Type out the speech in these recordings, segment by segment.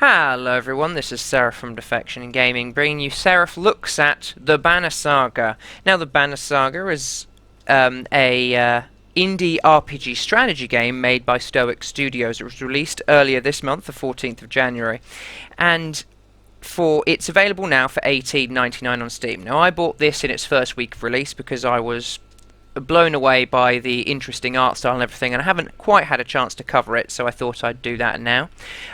Hello everyone, this is Serath from Defection in Gaming, bringing you Serath Looks at the Banner Saga. Now, the Banner Saga is a indie RPG strategy game made by Stoic Studios. It was released earlier this month, the 14th of January, and it's available now for $18.99 on Steam. Now, I bought this in its first week of release because I was blown away by the interesting art style and everything, and I haven't quite had a chance to cover it, so I thought I'd do that now.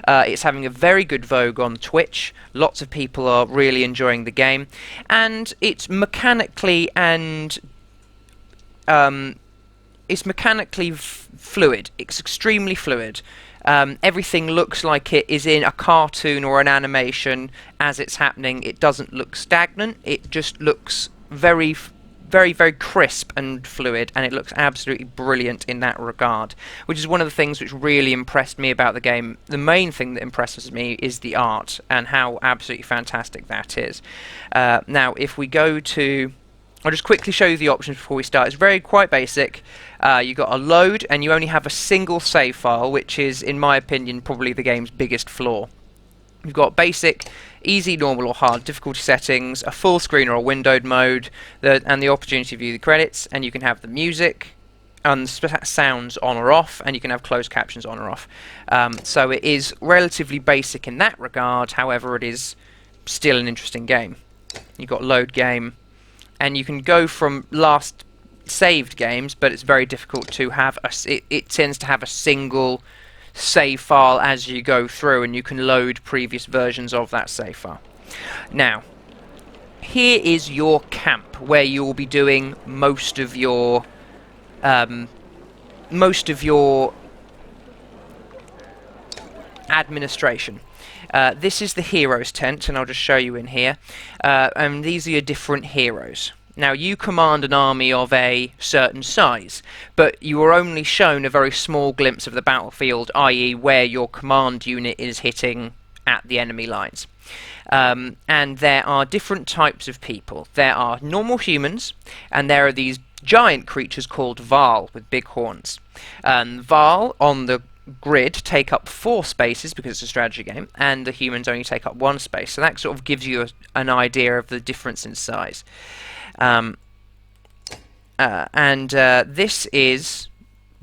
It's having a very good vogue on Twitch. Lots of people are really enjoying the game, and it's mechanically fluid. It's extremely fluid. Everything looks like it is in a cartoon or an animation as it's happening. It doesn't look stagnant. It just looks very crisp and fluid, and it looks absolutely brilliant in that regard, which is one of the things which really impressed me about the game. The main thing that impresses me is the art and how absolutely fantastic that is. Now, if we go to... I'll just quickly show you the options before we start. It's quite basic. You've got a load, and you only have a single save file, which is, in my opinion, probably the game's biggest flaw. You've got basic, easy, normal or hard difficulty settings, a full screen or a windowed mode, and the opportunity to view the credits, and you can have the music and sounds on or off, and you can have closed captions on or off. So it is relatively basic in that regard, however it is still an interesting game. You've got load game, and you can go from last saved games, but it's very difficult to have it tends to have a single save file as you go through, and you can load previous versions of that save file. Now, here is your camp where you will be doing most of your administration. This is the hero's tent, and I'll just show you in here. And these are your different heroes. Now, you command an army of a certain size, but you are only shown a very small glimpse of the battlefield, i.e. where your command unit is hitting at the enemy lines. And there are different types of people. There are normal humans, and there are these giant creatures called Vaal with big horns. Vaal on the grid take up 4 spaces because it's a strategy game, and the humans only take up 1 space. So that sort of gives you an idea of the difference in size. This is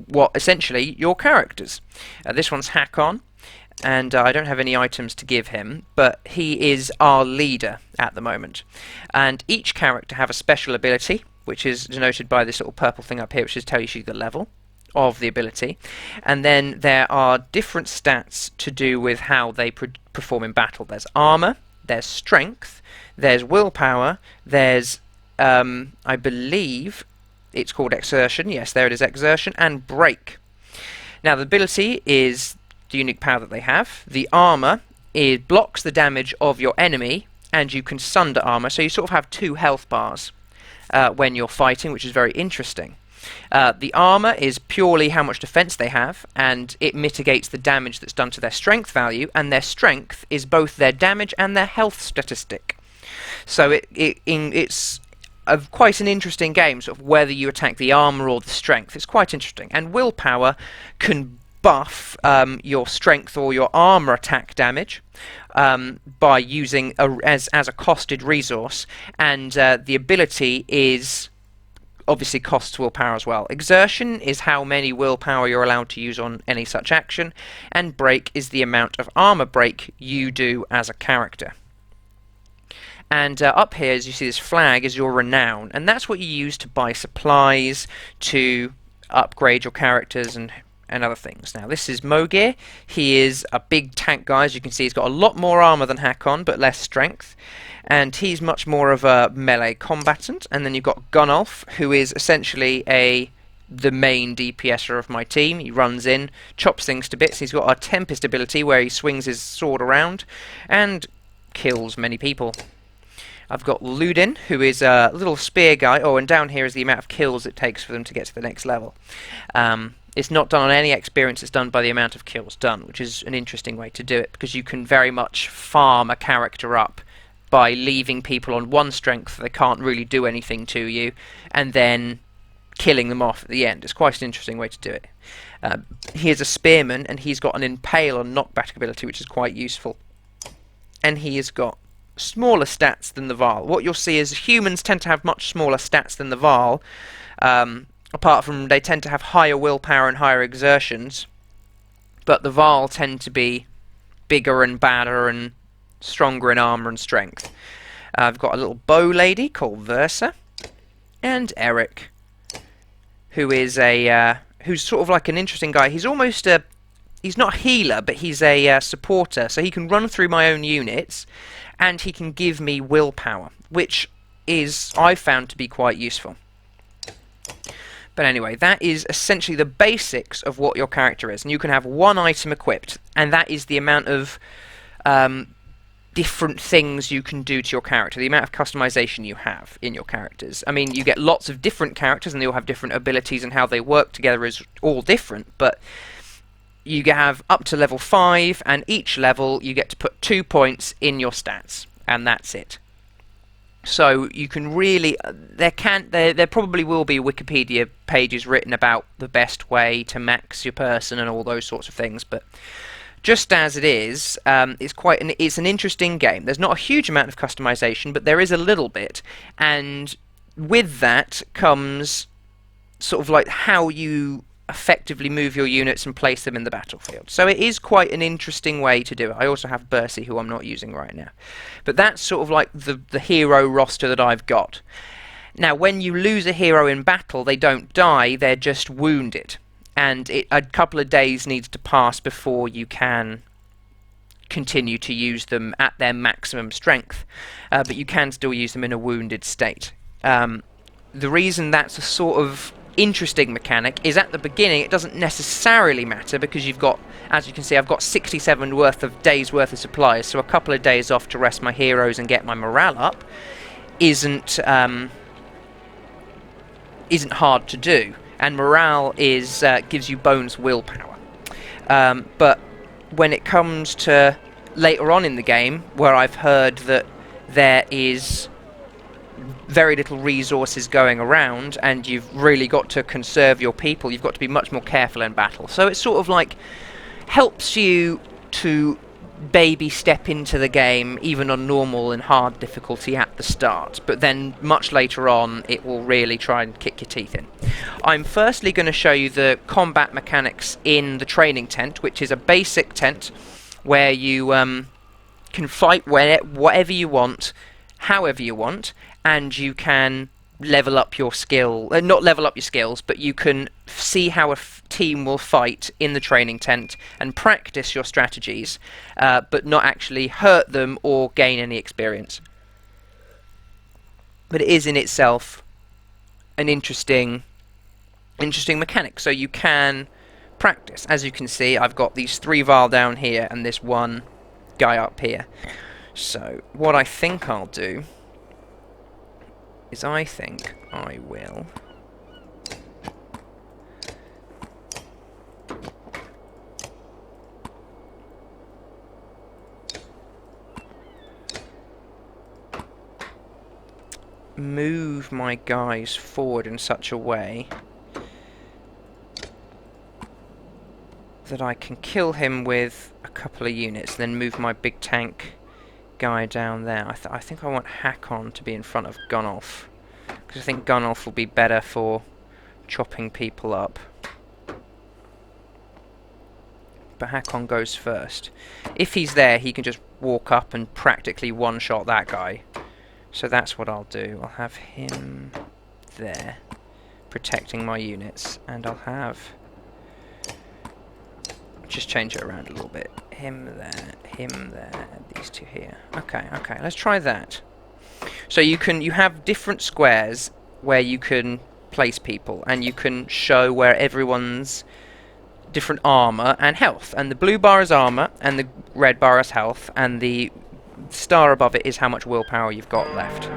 what essentially your characters. This one's Hakon, and I don't have any items to give him, but he is our leader at the moment. And each character have a special ability, which is denoted by this little purple thing up here, which tells you the level of the ability. And then there are different stats to do with how they perform in battle. There's armor, there's strength, there's willpower, there's I believe it's called exertion. Yes, there it is, exertion, and break. Now, the ability is the unique power that they have. The armor blocks the damage of your enemy, and you can sunder armor, so you sort of have 2 health bars when you're fighting, which is very interesting. The armor is purely how much defense they have, and it mitigates the damage that's done to their strength value, and their strength is both their damage and their health statistic. So it's quite an interesting game, sort of whether you attack the armor or the strength. It's quite interesting. And willpower can buff your strength or your armor attack damage by using as a costed resource, and the ability is obviously costs willpower as well. Exertion is how many willpower you're allowed to use on any such action, and break is the amount of armor break you do as a character. And up here, as you see, this flag is your renown, and that's what you use to buy supplies, to upgrade your characters, and other things. Now, this is Mogir. He is a big tank guy. As you can see, he's got a lot more armor than Hakon, but less strength, and he's much more of a melee combatant. And then you've got Gunnulf, who is essentially the main DPSer of my team. He runs in, chops things to bits. He's got a Tempest ability where he swings his sword around and kills many people. I've got Ludin, who is a little spear guy. Oh, and down here is the amount of kills it takes for them to get to the next level. It's not done on any experience, it's done by the amount of kills done, which is an interesting way to do it, because you can very much farm a character up by leaving people on 1 strength that they can't really do anything to you, and then killing them off at the end. It's quite an interesting way to do it. He is a spearman, and he's got an impale on knockback ability, which is quite useful. and he has got smaller stats than the Varl. What you'll see is humans tend to have much smaller stats than the Varl, apart from they tend to have higher willpower and higher exertions, but the Varl tend to be bigger and badder and stronger in armour and strength. I've got a little bow lady called Versa, and Eric, who is who's sort of like an interesting guy. He's almost he's not a healer, but he's a supporter, so he can run through my own units, and he can give me willpower, which is, I've found to be quite useful. But anyway, that is essentially the basics of what your character is, and you can have one item equipped, and that is the amount of different things you can do to your character, the amount of customization you have in your characters. I mean, you get lots of different characters, and they all have different abilities, and how they work together is all different, but you have up to level 5, and each level you get to put 2 points in your stats, and that's it. So you can really, there probably will be Wikipedia pages written about the best way to max your person and all those sorts of things, but just as it is, it's an interesting game. There's not a huge amount of customization, but there is a little bit, and with that comes sort of like how you effectively move your units and place them in the battlefield. So it is quite an interesting way to do it. I also have Bercy, who I'm not using right now. But that's sort of like the hero roster that I've got. Now, when you lose a hero in battle, they don't die, they're just wounded. And a couple of days needs to pass before you can continue to use them at their maximum strength. But you can still use them in a wounded state. The reason that's a sort of interesting mechanic is at the beginning it doesn't necessarily matter, because you've got, as you can see, I've got 67 days worth of supplies, so a couple of days off to rest my heroes and get my morale up isn't hard to do, and morale is gives you bonus willpower. But when it comes to later on in the game, where I've heard that there is very little resources going around, and you've really got to conserve your people, you've got to be much more careful in battle. So it sort of like helps you to baby step into the game, even on normal and hard difficulty at the start, but then much later on it will really try and kick your teeth in. I'm firstly going to show you the combat mechanics in the training tent, which is a basic tent where you can fight whatever you want, however you want, and you can level up your skill, not level up your skills, but you can see how a team will fight in the training tent and practice your strategies, but not actually hurt them or gain any experience. But it is in itself an interesting mechanic, so you can practice. As you can see, I've got these 3 Varl down here and this one guy up here. So what I think I'll do is I think I will move my guys forward in such a way that I can kill him with a couple of units, then move my big tank guy down there. I think I want Hakon to be in front of Gunnulf, because I think Gunnulf will be better for chopping people up. But Hakon goes first. If he's there, he can just walk up and practically one-shot that guy. So that's what I'll do. I'll have him there, protecting my units, and I'll have... just change it around a little bit. Him there, these two here. Okay, let's try that. So you have different squares where you can place people, and you can show where everyone's different armor and health. And the blue bar is armor, and the red bar is health, and the star above it is how much willpower you've got left.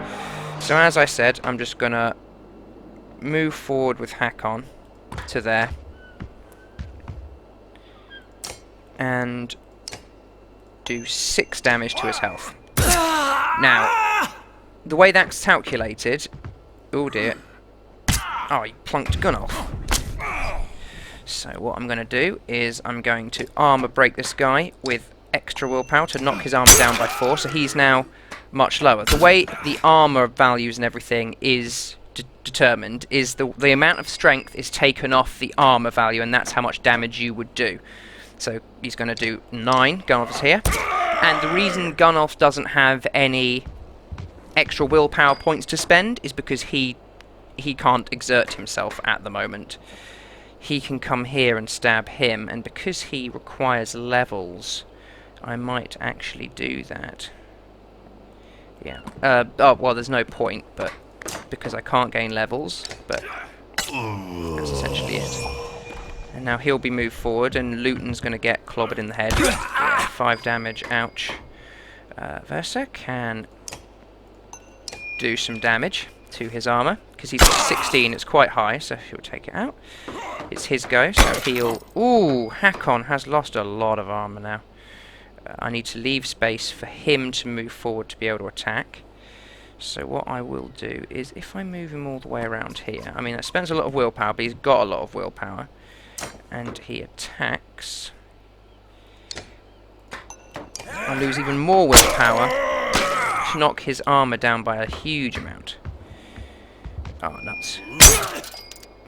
So as I said, I'm just gonna move forward with Hakon to there, and do 6 damage to his health. Now, the way that's calculated... oh dear. Oh, he plunked Gunnulf. So what I'm going to do is I'm going to armor break this guy with extra willpower to knock his armor down by 4, so he's now much lower. The way the armor values and everything is determined is the amount of strength is taken off the armor value, and that's how much damage you would do. So he's going to do 9. Gunnulf's here. And the reason Gunnulf doesn't have any extra willpower points to spend is because he can't exert himself at the moment. He can come here and stab him, and because he requires levels, I might actually do that. Yeah. Oh, well, there's no point, but because I can't gain levels, but that's essentially it. And now he'll be moved forward, and Luton's going to get clobbered in the head. Yeah, 5 damage, ouch. Versa can do some damage to his armor, because he's got 16, it's quite high, so he'll take it out. It's his go, so he'll... Ooh, Hakon has lost a lot of armor now. I need to leave space for him to move forward to be able to attack. So what I will do is, if I move him all the way around here, I mean, that spends a lot of willpower, but he's got a lot of willpower, and he attacks. I lose even more willpower to knock his armor down by a huge amount. Oh, nuts.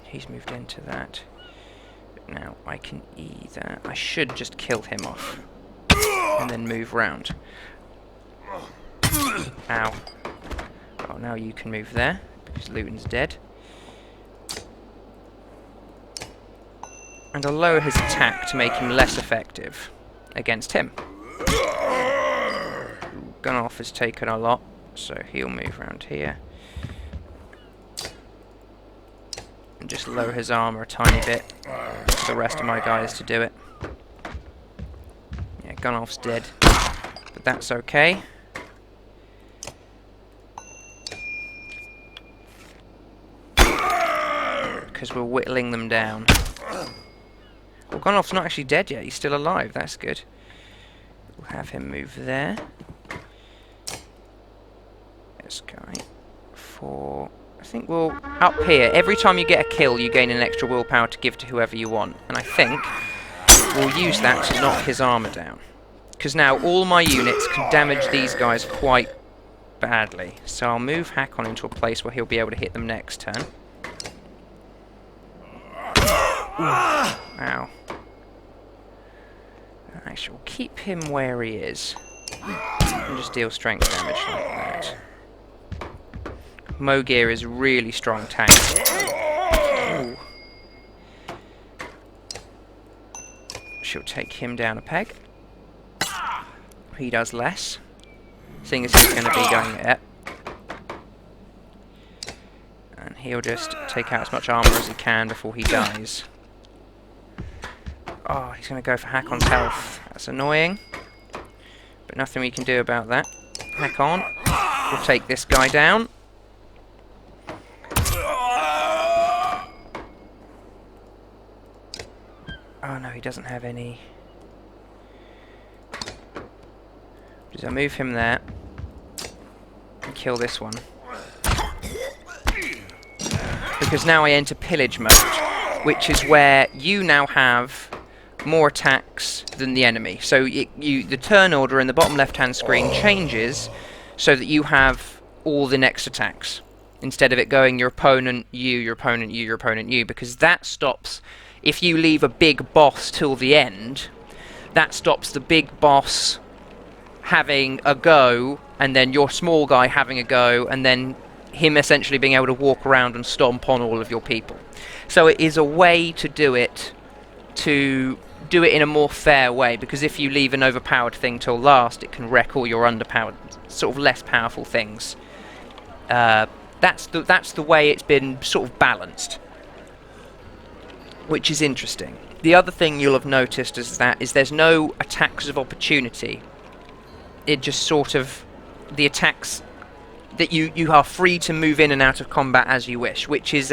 He's moved into that. Now, I can either... I should just kill him off. And then move round. Ow. Oh, now you can move there, because Luton's dead. And I'll lower his attack to make him less effective against him. Gunnulf has taken a lot, so he'll move around here. And just lower his armor a tiny bit for the rest of my guys to do it. Yeah, Gunnulf's dead, but that's okay. Because we're whittling them down. Well, Gunnulf's not actually dead yet, he's still alive, that's good. We'll have him move there. This guy. For... I think we'll... Up here, every time you get a kill, you gain an extra willpower to give to whoever you want. And I think we'll use that to knock his armor down. Because now all my units can damage these guys quite badly. So I'll move Hakon into a place where he'll be able to hit them next turn. Ow. Actually, we'll keep him where he is. And just deal strength damage like that. Mogir is really strong tank. Ooh. She'll take him down a peg. He does less, seeing as he's going to be going there. And he'll just take out as much armor as he can before he dies. Oh, he's going to go for Hakon's health. That's annoying. But nothing we can do about that. Hakon will take this guy down. Oh no, he doesn't have any... Does I move him there and kill this one? Because now I enter pillage mode, which is where you now have more attacks than the enemy. So the turn order in the bottom left-hand screen changes so that you have all the next attacks, instead of it going your opponent, you, your opponent, you, your opponent, you, because that stops... If you leave a big boss till the end, that stops the big boss having a go, and then your small guy having a go, and then him essentially being able to walk around and stomp on all of your people. So it is a way to do it in a more fair way, because if you leave an overpowered thing till last, it can wreck all your underpowered, sort of less powerful things. That's the way it's been sort of balanced, which is interesting. The other thing you'll have noticed is there's no attacks of opportunity. It just sort of... The attacks that you are free to move in and out of combat as you wish, which is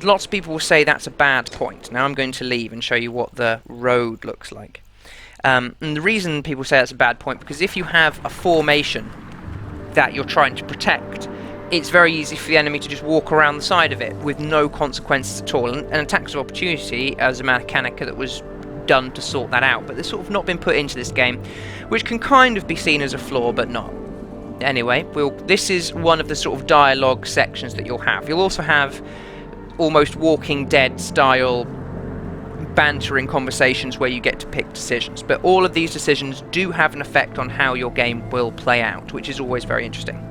lots of people will say that's a bad point. Now I'm going to leave and show you what the road looks like. And the reason people say that's a bad point, because if you have a formation that you're trying to protect, it's very easy for the enemy to just walk around the side of it with no consequences at all. And attacks of opportunity, as a mechanic that was done to sort that out, but they've sort of not been put into this game, which can kind of be seen as a flaw, but not. Anyway, this is one of the sort of dialogue sections that you'll have. You'll also have almost Walking Dead style bantering conversations where you get to pick decisions, but all of these decisions do have an effect on how your game will play out, which is always very interesting.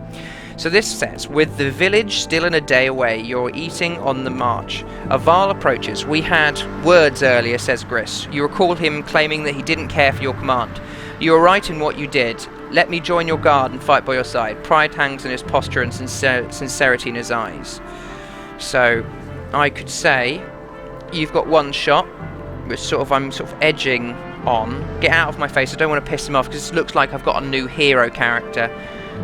So this says, with the village still in a day away, you're eating on the march. A Varl approaches. We had words earlier, says Gris. You recall him claiming that he didn't care for your command. You were right in what you did. Let me join your guard and fight by your side. Pride hangs in his posture and sincerity in his eyes. So I could say, you've got one shot, which I'm sort of edging on. Get out of my face, I don't want to piss him off, because it looks like I've got a new hero character.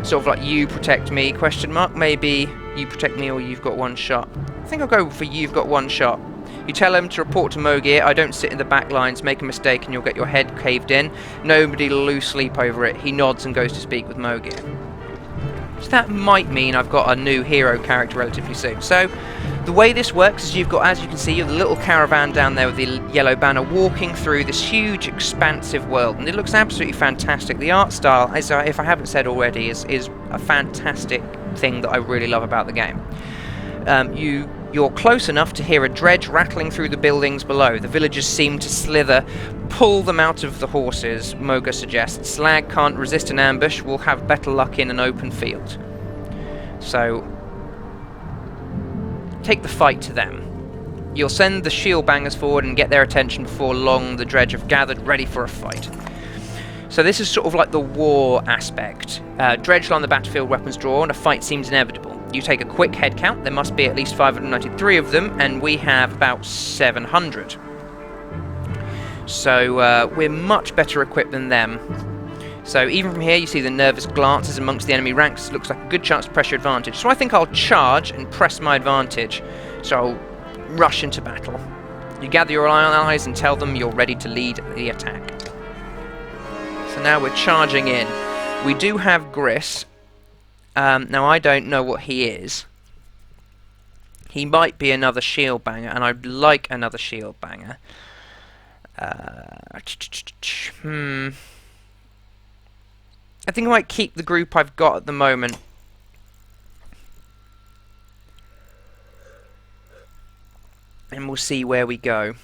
Sort of like, you protect me, question mark, maybe you protect me or you've got one shot. I think I'll go for you've got one shot. You tell him to report to Mogir. I don't sit in the back lines, make a mistake and you'll get your head caved in. Nobody will lose sleep over it. He nods and goes to speak with Mogir. So that might mean I've got a new hero character relatively soon. So the way this works is you've got, as you can see, the little caravan down there with the yellow banner walking through this huge expansive world, and it looks absolutely fantastic. The art style, as if I haven't said already, is a fantastic thing that I really love about the game. You're close enough to hear a dredge rattling through the buildings below. The villagers seem to slither. Pull them out of the horses, Moga suggests. Slag can't resist an ambush. We'll have better luck in an open field. So, take the fight to them. You'll send the shield bangers forward and get their attention before long. The dredge have gathered, ready for a fight. So this is sort of like the war aspect. Dredge on the battlefield, weapons drawn, a fight seems inevitable. You take a quick head count, there must be at least 593 of them, and we have about 700. So we're much better equipped than them. So even from here you see the nervous glances amongst the enemy ranks. It looks like a good chance to press your advantage. So I think I'll charge and press my advantage. So I'll rush into battle. You gather your allies and tell them you're ready to lead the attack. So now we're charging in. We do have Gris. Now I don't know what he is. He might be another shield banger, and I'd like another shield banger. I think I might keep the group I've got at the moment. And we'll see where we go.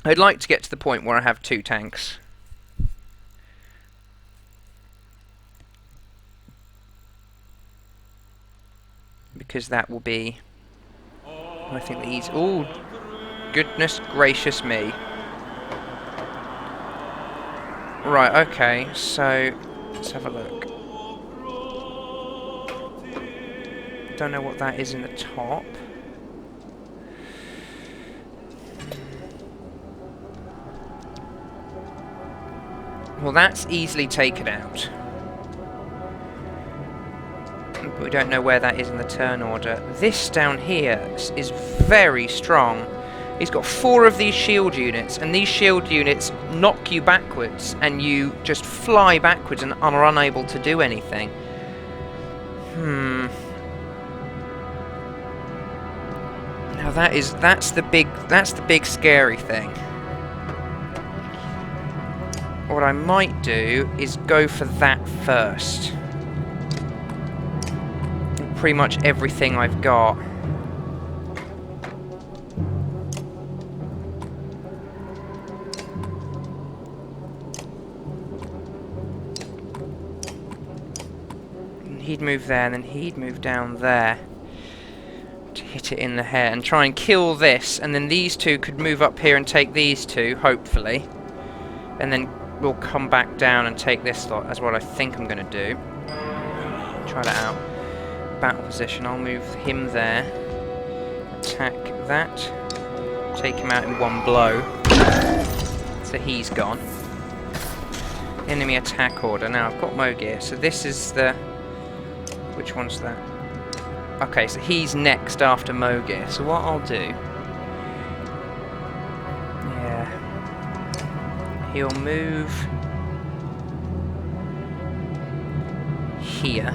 I'd like to get to the point where I have 2 tanks. Because that will be... I think these... Oh, goodness gracious me. Right, okay, so let's have a look. Don't know what that is in the top. Well, that's easily taken out. But we don't know where that is in the turn order. This down here is very strong. He's got 4 of these shield units, and these shield units knock you backwards, and you just fly backwards and are unable to do anything. Now that's the big scary thing. What I might do is go for that first. Pretty much everything I've got. He'd move there, and then he'd move down there to hit it in the head and try and kill this, and then these 2 could move up here and take these 2, hopefully, and then we'll come back down and take this lot. That's what I think I'm going to do. Try that out. Battle position. I'll move him there. Attack that. Take him out in one blow. So he's gone. Enemy attack order. Now I've got Mogir. So this is the... Which one's that? Okay, so he's next after Mogir. So what I'll do... Yeah. He'll move... here.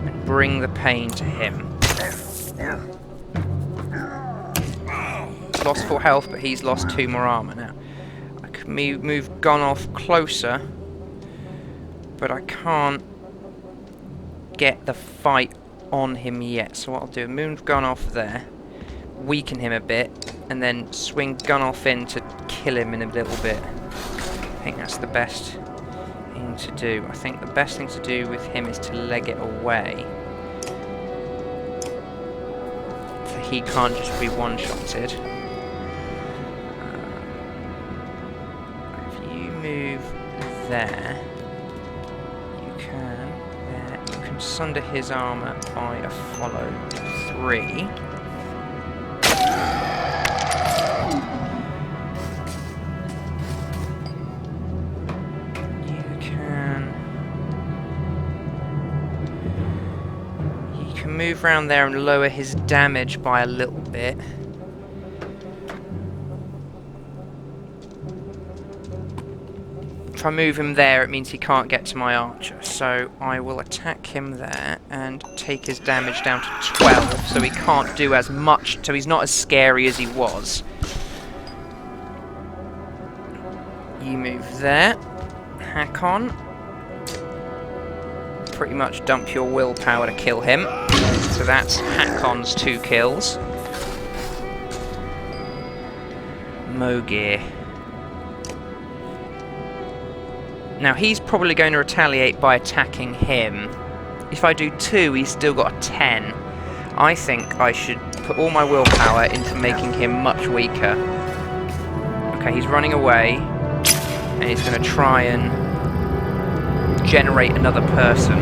And bring the pain to him. lost full health, but he's lost 2 more armor now. I could move Gunnoff closer, but I can't get the fight on him yet. So what I'll do, move Gunnoff there, weaken him a bit, and then swing Gunnoff in to kill him in a little bit. I think that's the best thing to do. I think the best thing to do with him is to leg it away. So he can't just be one-shotted. If you move there, you can sunder his armor by a follow 3. Move around there and lower his damage by a little bit. If I move him there, it means he can't get to my archer, so I will attack him there and take his damage down to 12, so he can't do as much, so he's not as scary as he was. You move there, hack on. Pretty much dump your willpower to kill him. So that's Hakon's 2 kills. Mogir. Now he's probably going to retaliate by attacking him. If I do 2, he's still got a 10. I think I should put all my willpower into making him much weaker. Okay, he's running away. And he's going to try and generate another person,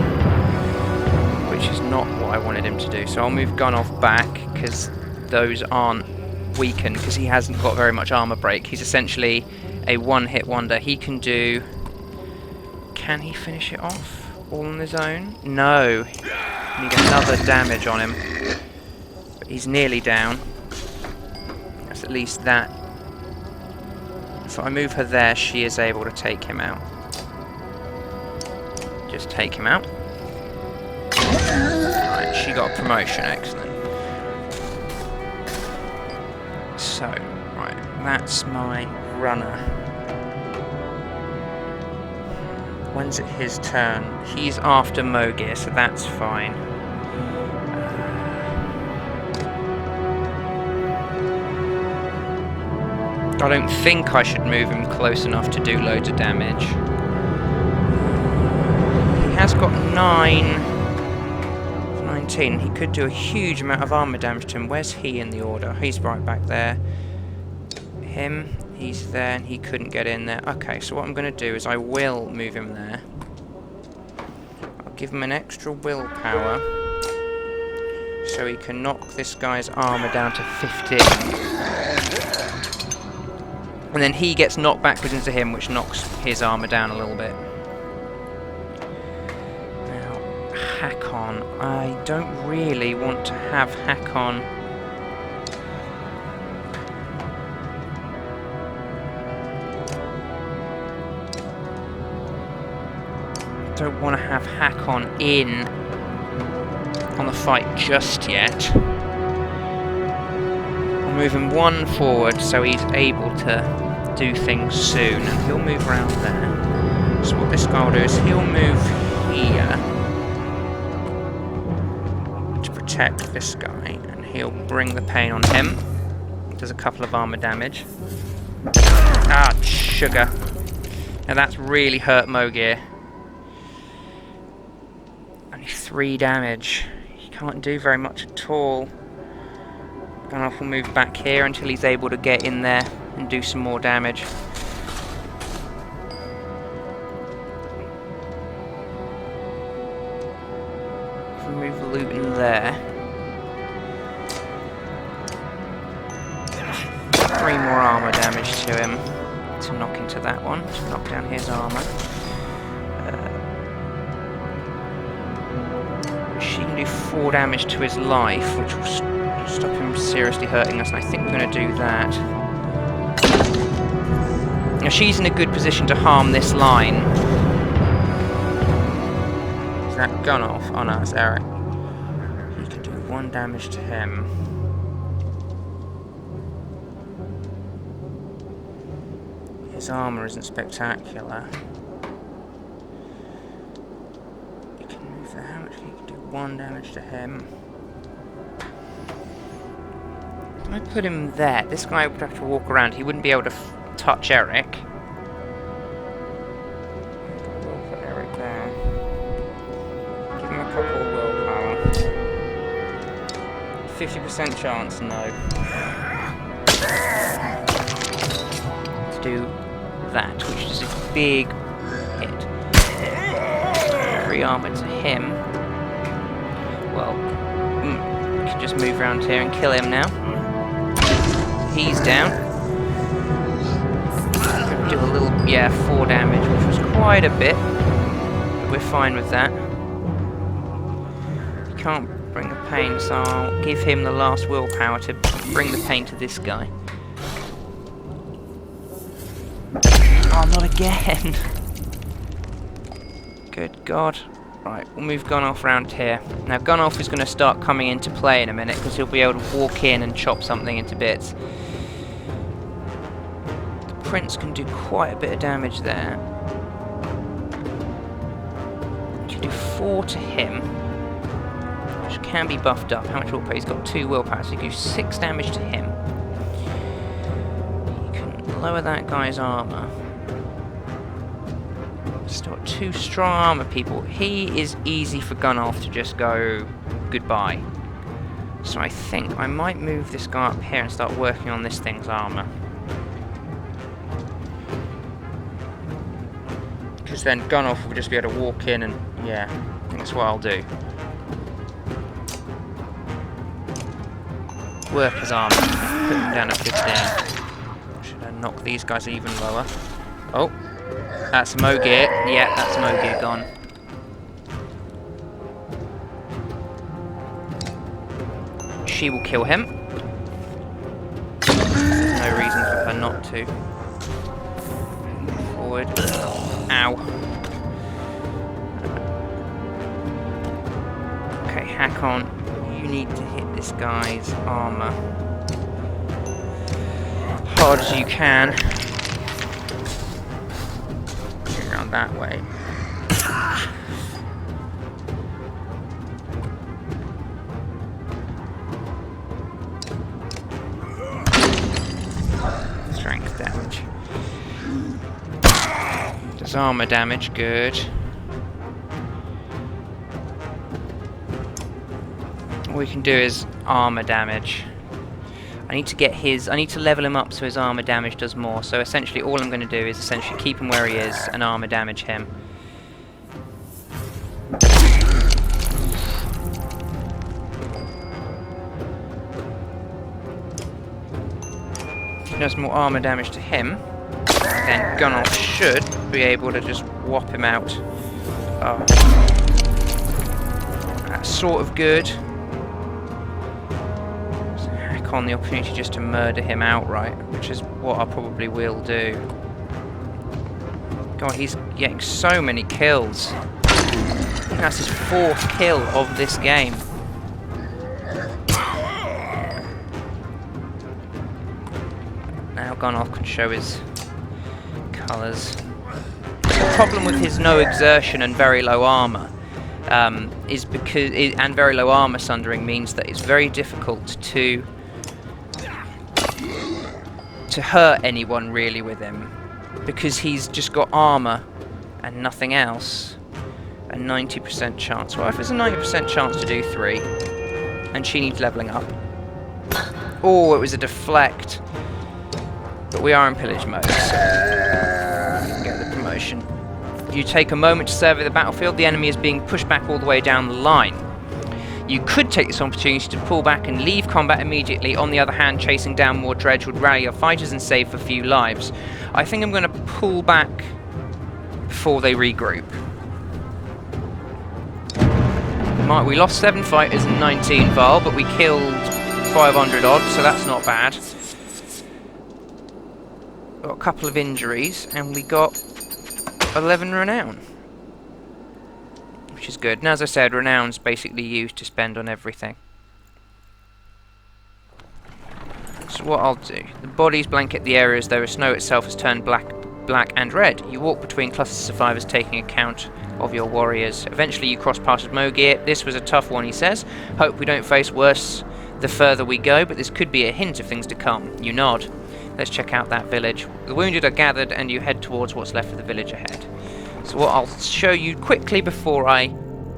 which is not what I wanted him to do. So I'll move Gunnoff back, because those aren't weakened, because he hasn't got very much armor break. He's essentially a one-hit wonder. He can do... Can he finish it off all on his own? No. Need another damage on him. But he's nearly down. That's at least that. If I move her there, she is able to take him out. Just take him out. Right, she got a promotion, excellent. So, right, that's my runner. When's it his turn? He's after Mogir, so that's fine. I don't think I should move him close enough to do loads of damage. He has got 19. He could do a huge amount of armor damage to him. Where's he in the order? He's right back there. Him, he's there, and he couldn't get in there. Okay, so what I'm going to do is I will move him there. I'll give him an extra willpower, so he can knock this guy's armor down to 15. And then he gets knocked backwards into him, which knocks his armor down a little bit. Now, Hakon. I don't really want to have Hakon... Don't want to have Hakon in on the fight just yet. I'll move him 1 forward so he's able to do things soon, and he'll move around there. So what this guy will do is he'll move here to protect this guy, and he'll bring the pain on him. Does a couple of armor damage. Ah, sugar. Now that's really hurt Mogir. 3 damage. He can't do very much at all. Gunnoff will move back here until he's able to get in there and do some more damage. Move Luton there. 3 more armor damage to him to knock into that one, to knock down his armor. She can do 4 damage to his life, which will stop him seriously hurting us, and I think we're going to do that. Now she's in a good position to harm this line. Is that Gunnoff? Oh no, it's Eric. He can do 1 damage to him. His armour isn't spectacular. You can move that. How much can you do? 1 damage to him. If I put him there, this guy would have to walk around. He wouldn't be able to touch Eric. We'll put Eric there. Give him a couple of willpower. 50% chance, no. To do that, which is a big hit. 3 armor to him. Well, we can just move around here and kill him now. He's down. Do a little, 4 damage, which was quite a bit. But we're fine with that. You can't bring the pain, so I'll give him the last willpower to bring the pain to this guy. Oh, not again! Good God. Right, we'll move Gunnulf around here. Now, Gunnulf is going to start coming into play in a minute, because he'll be able to walk in and chop something into bits. The Prince can do quite a bit of damage there. You can do 4 to him, which can be buffed up. How much willpower? He's got 2 willpower, so you can do 6 damage to him. You can lower that guy's armour. Still got 2 strong armour people. He is easy for Gunnulf to just go goodbye. So I think I might move this guy up here and start working on this thing's armour. Because then Gunnulf will just be able to walk in and, I think that's what I'll do. Work his armour. Put him down at 15. Should I knock these guys even lower? Oh. That's Mogir. Yeah, that's Mogir gone. She will kill him. No reason for her not to. Forward. Ow. Okay, Hakon, you need to hit this guy's armour hard as you can. Around that way. Strength damage. Does armor damage, good. All we can do is armor damage. I need to level him up so his armor damage does more. So essentially all I'm going to do is essentially keep him where he is and armor damage him. If he does more armor damage to him, then Gunnulf should be able to just whop him out. Oh. That's sort of good. On the opportunity just to murder him outright, which is what I probably will do. God, he's getting so many kills. I think that's his 4th kill of this game. Now Gunnulf can show his colours. The problem with his no exertion and very low armour is because and very low armour sundering means that it's very difficult to hurt anyone really with him, because he's just got armour and nothing else. A 90% chance. Well, if there's a 90% chance to do 3, and she needs levelling up. Oh, it was a deflect. But we are in pillage mode, so we can get the promotion. You take a moment to survey the battlefield. The enemy is being pushed back all the way down the line. You could take this opportunity to pull back and leave combat immediately. On the other hand, chasing down more dredge would rally your fighters and save a few lives. I think I'm going to pull back before they regroup. We lost 7 fighters and 19 Val, but we killed 500 odd, so that's not bad. Got a couple of injuries, and we got 11 renown. Which is good. And as I said, renown's basically used to spend on everything. So what I'll do, the bodies blanket the area as though snow itself has turned black black and red. You walk between clusters of survivors taking account of your warriors. Eventually you cross paths with Mogir. This was a tough one, he says. Hope we don't face worse the further we go, but this could be a hint of things to come. You nod. Let's check out that village. The wounded are gathered and you head towards what's left of the village ahead. So what I'll show you quickly before I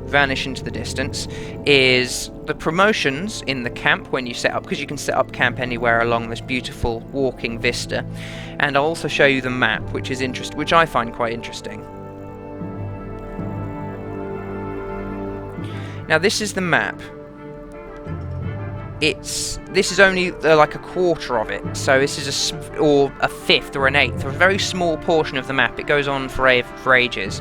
vanish into the distance is the promotions in the camp when you set up, because you can set up camp anywhere along this beautiful walking vista. And I'll also show you the map, which is which I find quite interesting. Now this is the map. This is only like a quarter of it, so this is or a fifth or an eighth, or a very small portion of the map. It goes on for ages,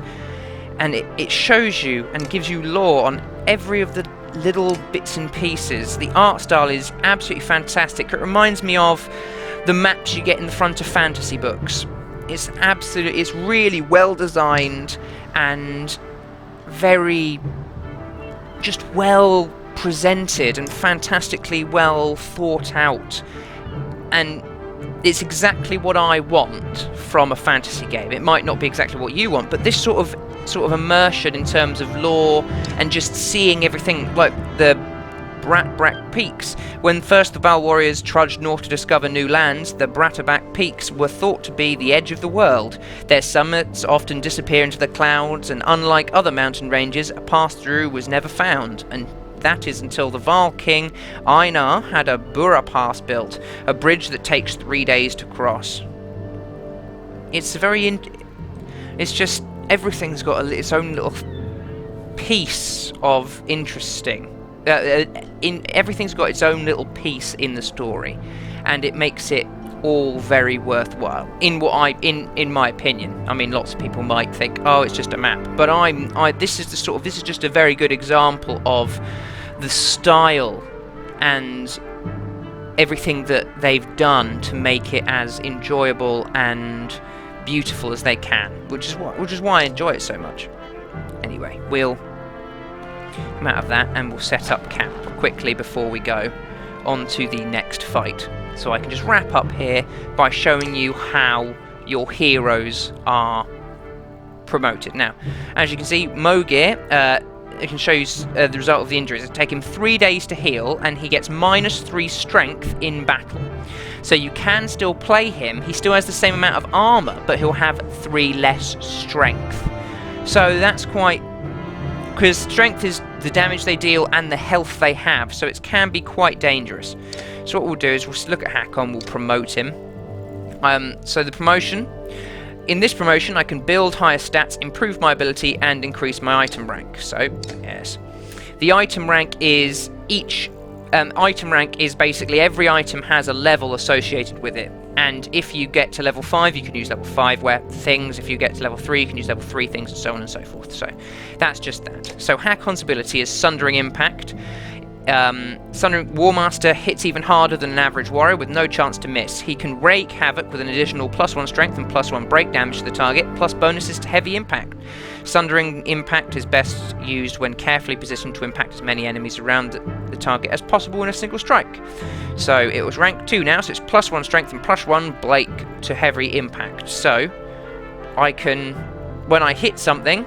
and it shows you and gives you lore on every of the little bits and pieces. The art style is absolutely fantastic. It reminds me of the maps you get in the front of fantasy books. It's really well designed and very just well presented and fantastically well thought out, and it's exactly what I want from a fantasy game. It might not be exactly what you want, but this sort of immersion in terms of lore and just seeing everything, like the Bratbrak Peaks. When first the Val warriors trudged north to discover new lands, the Bratbrak Peaks were thought to be the edge of the world. Their summits often disappear into the clouds, and unlike other mountain ranges, a pass-through was never found, and that is until the Val king Einar had a Bura Pass built, a bridge that takes 3 days to cross. It's it's just everything's got its own little piece of interesting. Everything's got its own little piece in the story, and it makes it all very worthwhile. In my opinion, I mean, lots of people might think, oh, it's just a map, but this is just a very good example of the style and everything that they've done to make it as enjoyable and beautiful as they can, which is why I enjoy it so much. Anyway, we'll come out of that and we'll set up camp quickly before we go on to the next fight. So I can just wrap up here by showing you how your heroes are promoted. Now, as you can see, Mogir, it can show you the result of the injuries. It takes him 3 days to heal, and he gets -3 strength in battle. So you can still play him. He still has the same amount of armor, but he'll have 3 less strength. So that's quite... because strength is the damage they deal and the health they have, so it can be quite dangerous. So what we'll do is we'll look at Hakon, we'll promote him. So the promotion... in this promotion, I can build higher stats, improve my ability, and increase my item rank. So, yes. The item rank is item rank is basically every item has a level associated with it. And if you get to level 5, you can use level 5 things. If you get to level 3, you can use level 3 things, and so on and so forth. So, that's just that. So, Hakon's ability is Sundering Impact. Sundering Warmaster hits even harder than an average warrior with no chance to miss. He can wreak havoc with an additional +1 strength and +1 break damage to the target, plus bonuses to heavy impact. Sundering Impact is best used when carefully positioned to impact as many enemies around the target as possible in a single strike. So it was rank 2 now, so it's +1 strength and +1 break to heavy impact. So I can, when I hit something,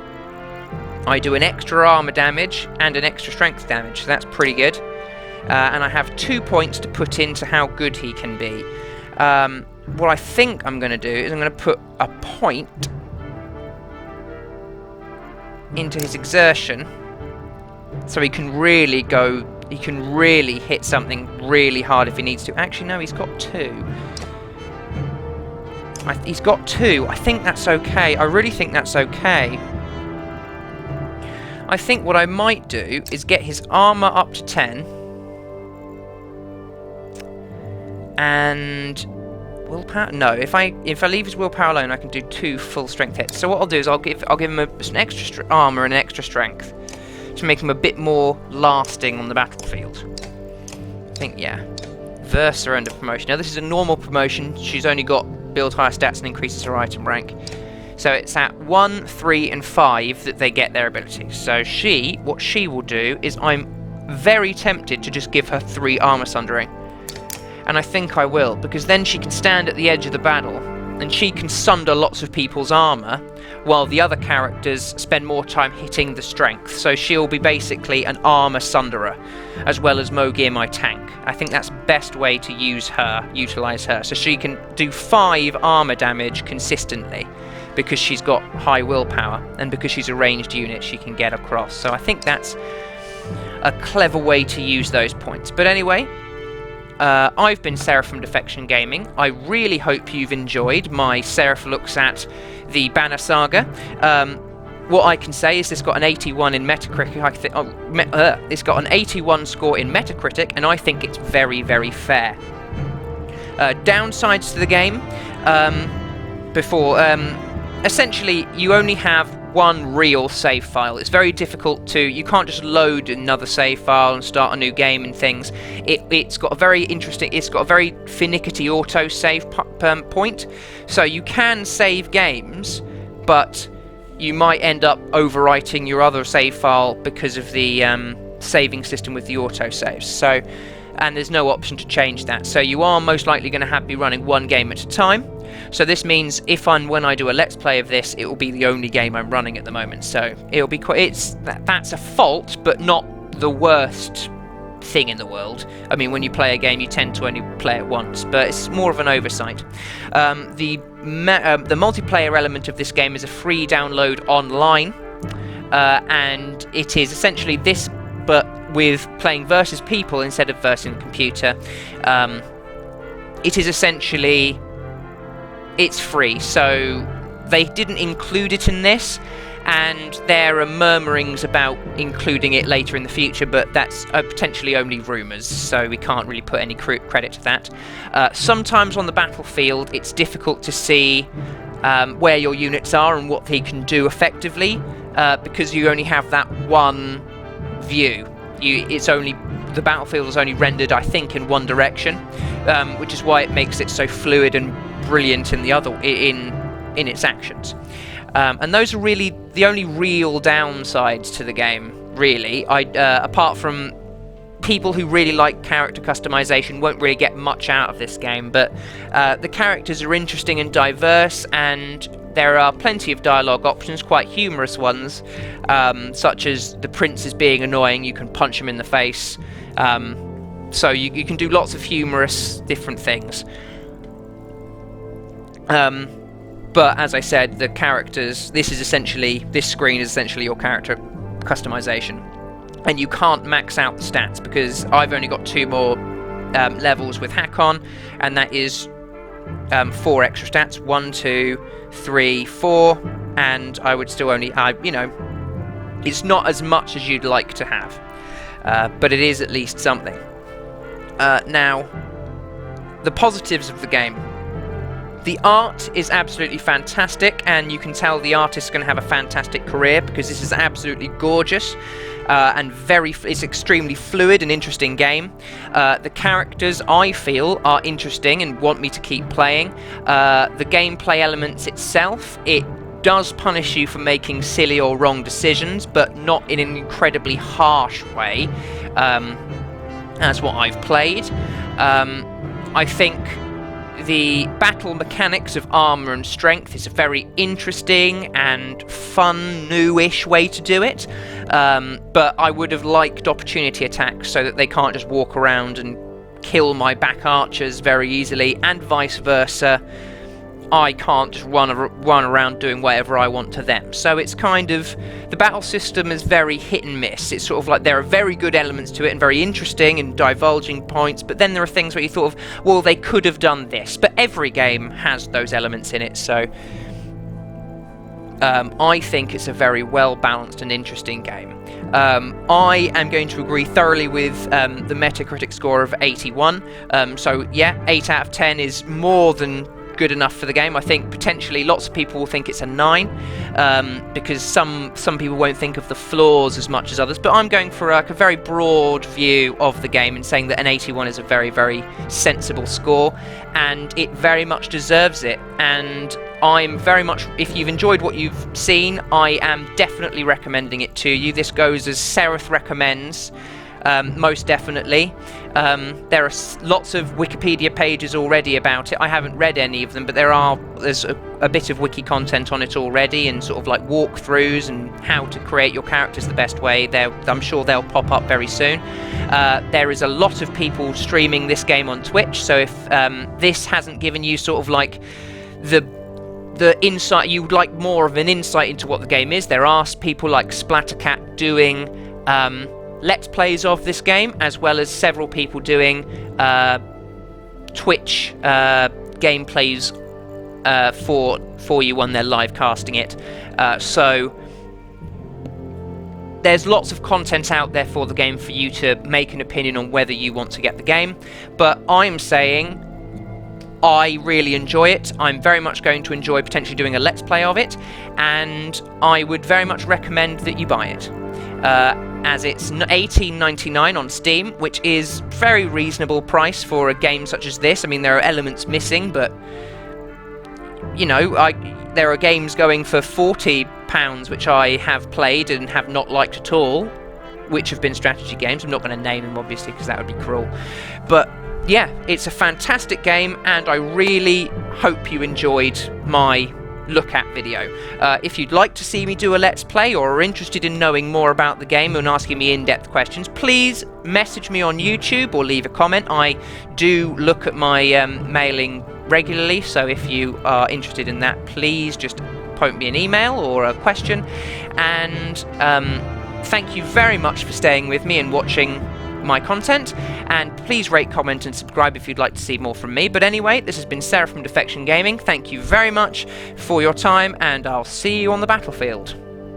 I do an extra armor damage and an extra strength damage, so that's pretty good. And I have 2 points to put into how good he can be. What I think I'm going to do is I'm going to put a point into his exertion, so he can really hit something really hard if he needs to. Actually, no, he's got 2. He's got 2. I think that's okay. I really think that's okay. I think what I might do is get his armor up to 10 and willpower. No, if I leave his willpower alone, I can do 2 full strength hits. So what I'll do is I'll give him an extra armor and an extra strength to make him a bit more lasting on the battlefield. I think, yeah. Versa under promotion. Now this is a normal promotion. She's only got build higher stats and increases her item rank. So it's at 1, 3, and 5 that they get their abilities. So what she will do is, I'm very tempted to just give her 3 armor sundering. And I think I will, because then she can stand at the edge of the battle and she can sunder lots of people's armour, while the other characters spend more time hitting the strength. So she'll be basically an armour sunderer, as well as Mogir, my tank. I think that's the best way to utilise her. So she can do 5 armour damage consistently, because she's got high willpower, and because she's a ranged unit she can get across. So I think that's a clever way to use those points. But anyway, I've been Serath from Defection Gaming. I really hope you've enjoyed my Serath looks at the Banner Saga. What I can say is this got an 81 in Metacritic. It's got an 81 score in Metacritic, and I think it's very, very fair. Downsides to the game, essentially you only have one real save file. It's very difficult to, you can't just load another save file and start a new game and things. It's got a very finicky auto save point, so you can save games, but you might end up overwriting your other save file because of the saving system with the auto saves. So, and there's no option to change that, so you are most likely going to be running one game at a time. So this means when I do a let's play of this, it will be the only game I'm running at the moment. So it'll be that's a fault, but not the worst thing in the world. I mean, when you play a game, you tend to only play it once, but it's more of an oversight. The multiplayer element of this game is a free download online, and it is essentially this, but with playing versus people instead of versus computer. It is essentially, it's free, so they didn't include it in this, and there are murmurings about including it later in the future, but that's potentially only rumours, so we can't really put any credit to that. Sometimes on the battlefield it's difficult to see where your units are and what they can do effectively, because you only have that one view. The battlefield is only rendered, I think, in one direction, which is why it makes it so fluid and brilliant in its actions. And those are really the only real downsides to the game, really. Apart from people who really like character customization won't really get much out of this game, but the characters are interesting and diverse, and there are plenty of dialogue options, quite humorous ones, such as the princes being annoying. You can punch him in the face, so you can do lots of humorous different things. But as I said, the characters, this screen is essentially your character customization, and you can't max out the stats, because I've only got 2 more levels with hack on, and that is 4 extra stats, 1, 2, 3, 4, and I would still only, it's not as much as you'd like to have, but it is at least something. Now, the positives of the game. The art is absolutely fantastic, and you can tell the artist's going to have a fantastic career, because this is absolutely gorgeous and it's extremely fluid and interesting game. The characters, I feel, are interesting and want me to keep playing. The gameplay elements itself, it does punish you for making silly or wrong decisions, but not in an incredibly harsh way, as what I've played. I think the battle mechanics of armour and strength is a very interesting and fun, new-ish way to do it, but I would have liked opportunity attacks so that they can't just walk around and kill my back archers very easily, and vice versa. I can't just run around doing whatever I want to them. So it's kind of, the battle system is very hit and miss. It's sort of like there are very good elements to it and very interesting and divulging points, but then there are things where you thought of, well, they could have done this. But every game has those elements in it, so I think it's a very well-balanced and interesting game. I am going to agree thoroughly with the Metacritic score of 81. So yeah, 8 out of 10 is more than good enough for the game. I think potentially lots of people will think it's a 9, because some people won't think of the flaws as much as others, but I'm going for a very broad view of the game and saying that an 81 is a very, very sensible score, and it very much deserves it. And I'm very much, if you've enjoyed what you've seen, I am definitely recommending it to you. This goes as Serath recommends. most definitely. There are lots of Wikipedia pages already about it. I haven't read any of them, but there's a bit of wiki content on it already, and sort of like walkthroughs and how to create your characters the best way. I'm sure they'll pop up very soon. There is a lot of people streaming this game on Twitch, so if this hasn't given you sort of like the insight, you would like more of an insight into what the game is, there are people like Splattercat doing Let's Plays of this game, as well as several people doing Twitch gameplays for you when they're live casting it. So there's lots of content out there for the game for you to make an opinion on whether you want to get the game. But I'm saying I really enjoy it. I'm very much going to enjoy potentially doing a Let's Play of it, and I would very much recommend that you buy it. As it's $18.99 on Steam, which is very reasonable price for a game such as this. I mean, there are elements missing, but you know, there are games going for £40, which I have played and have not liked at all, which have been strategy games. I'm not going to name them, obviously, because that would be cruel. But yeah, it's a fantastic game, and I really hope you enjoyed my look at video. If you'd like to see me do a Let's Play, or are interested in knowing more about the game and asking me in-depth questions, please message me on YouTube or leave a comment. I do look at my mailing regularly, so if you are interested in that, please just point me an email or a question. And thank you very much for staying with me and watching my content, and please rate, comment and subscribe if you'd like to see more from me. But anyway, this has been Serath from Defection Gaming. Thank you very much for your time, and I'll see you on the battlefield.